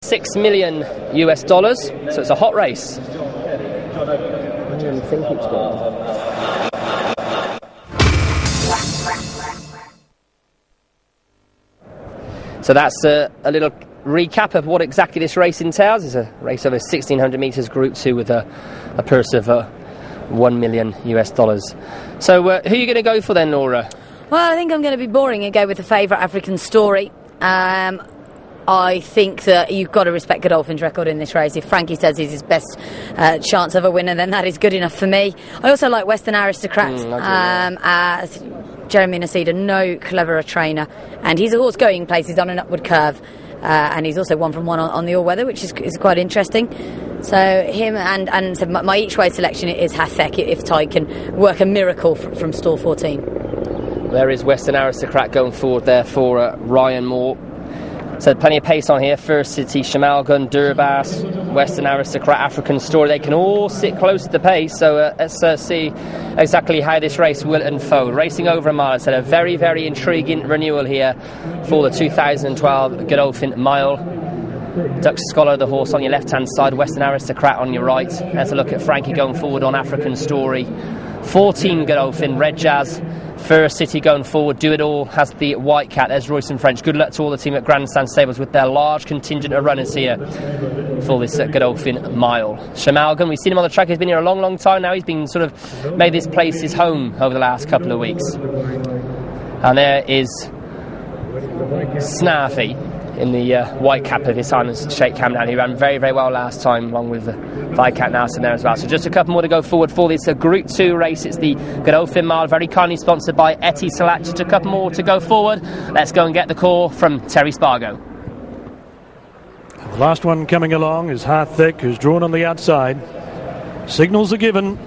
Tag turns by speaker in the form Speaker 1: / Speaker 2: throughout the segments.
Speaker 1: $6 million, so it's a hot race.
Speaker 2: I don't really think it's going.
Speaker 1: So that's a little recap of what exactly this race entails. It's a race over 1,600 metres, Group 2, with a purse of $1 million. So who are you going to go for then, Laura?
Speaker 3: Well, I think I'm going to be boring and go with the favourite, African Story. I think that you've got to respect Godolphin's record in this race. If Frankie says he's his best chance of a winner, then that is good enough for me. I also like Western Aristocrat. As Jeremy Nacida, no cleverer trainer, and he's a horse going places on an upward curve, and he's also 1 from 1 on the all-weather, which is quite interesting. So him and so my each way selection is Hathek, if Ty can work a miracle from stall 14.
Speaker 1: There is Western Aristocrat going forward there for Ryan Moore. So plenty of pace on here. First City, Shamalgun, Durbas, Western Aristocrat, African Story. They can all sit close to the pace. So let's see exactly how this race will unfold. Racing over a mile. It's a very, very intriguing renewal here for the 2012 Godolphin Mile. Duck Scholar, the horse, on your left-hand side. Western Aristocrat on your right. Let's look at Frankie going forward on African Story. 14 Godolphin, Red Jazz. First City going forward. Do It All has the White Cat. There's Royston French. Good luck to all the team at Grandstand Stables with their large contingent of runners here for this Godolphin Mile. Shamalgun, we've seen him on the track. He's been here a long, long time now. He's been sort of made this place his home over the last couple of weeks. And there is Snaffy in the white cap of His Highness Sheikh Hamdan. He ran very, very well last time, along with Viscount Nelson there as well. So just a couple more to go forward for this Group 2 race. It's the Godolphin Mile, very kindly sponsored by Etty Salat. Just a couple more to go forward. Let's go and get the call from Terry Spargo.
Speaker 4: The last one coming along is Hathek, who's drawn on the outside. Signals are given.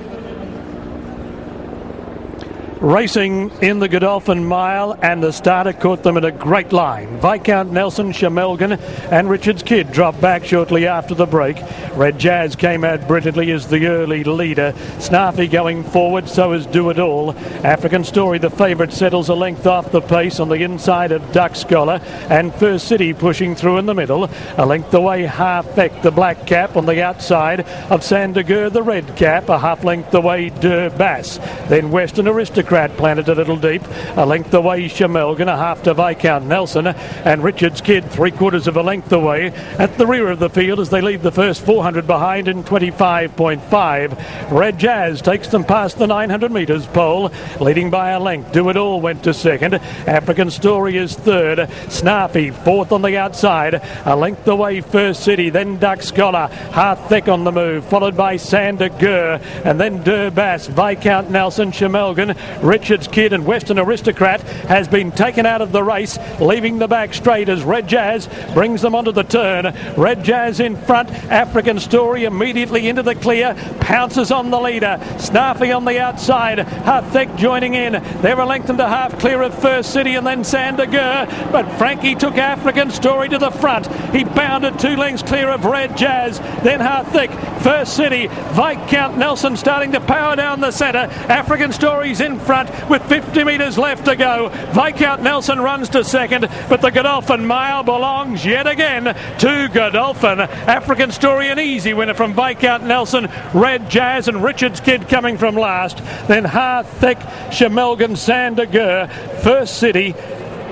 Speaker 4: Racing in the Godolphin Mile, and the starter caught them in a great line. Viscount Nelson, Shamelgan and Richard's Kid dropped back shortly after the break. Red Jazz came out brilliantly as the early leader. Snaffy going forward, so is Do It All. African Story, the favourite, settles a length off the pace on the inside of Duck Scholar, and First City pushing through in the middle. A length away, Halfbeck, the black cap, on the outside of Sandagur, the red cap. A half length away, Durbas. Then Western Aristocrat planted a little deep. A length away, Shamelgan, a half to Viscount Nelson, and Richard's Kid 3/4 of a length away at the rear of the field as they leave the first 400 behind in 25.5. Red Jazz takes them past the 900 metres pole, leading by a length. Do It All went to second. African Story is third. Snaffy fourth on the outside. A length away, First City, then Duck Scholar. Hathek on the move, followed by Sandagur, and then Durbas, Viscount Nelson, Shamelgan, Richard's Kid, and Western Aristocrat has been taken out of the race, leaving the back straight as Red Jazz brings them onto the turn. Red Jazz in front. African Story immediately into the clear, pounces on the leader. Snaffy on the outside. Hathek joining in. They're a length and a half clear of First City and then Sandagur, but Frankie took African Story to the front. He bounded 2 lengths clear of Red Jazz. Then Hathek, First City, Viscount Nelson starting to power down the centre. African Story's in front with 50 metres left to go. Viscount Nelson runs to second, but the Godolphin Mile belongs yet again to Godolphin. African Story, an easy winner from Viscount Nelson. Red Jazz and Richard's Kid coming from last. Then Hathek, Shamelgan, Sandagur, First City,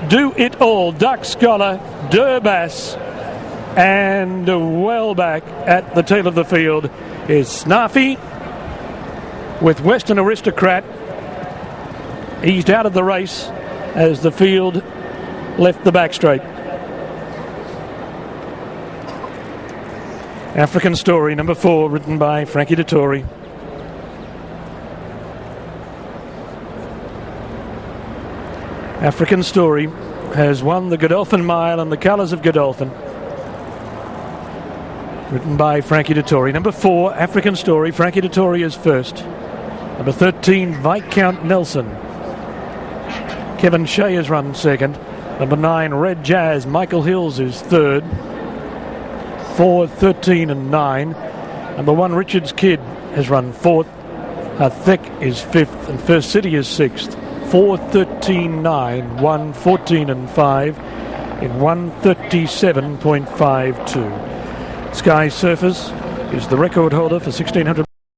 Speaker 4: Do It All, Duck Scholar, Durbas, and well back at the tail of the field is Snaffy with Western Aristocrat eased out of the race as the field left the back straight. African Story, number 4, written by Frankie Dettori. African Story has won the Godolphin Mile and the colours of Godolphin. Written by Frankie Dettori. Number 4, African Story. Frankie Dettori is first. Number 13, Viscount Nelson. Kevin Shea has run second. Number 9, Red Jazz. Michael Hills is third. 4, 13 and 9. Number 1, Richard's Kid has run fourth. Hathek is fifth, and First City is sixth. 4, 13, 9. 1, 14 and 5 in 1:37.52. Sky Surfers is the record holder for 1600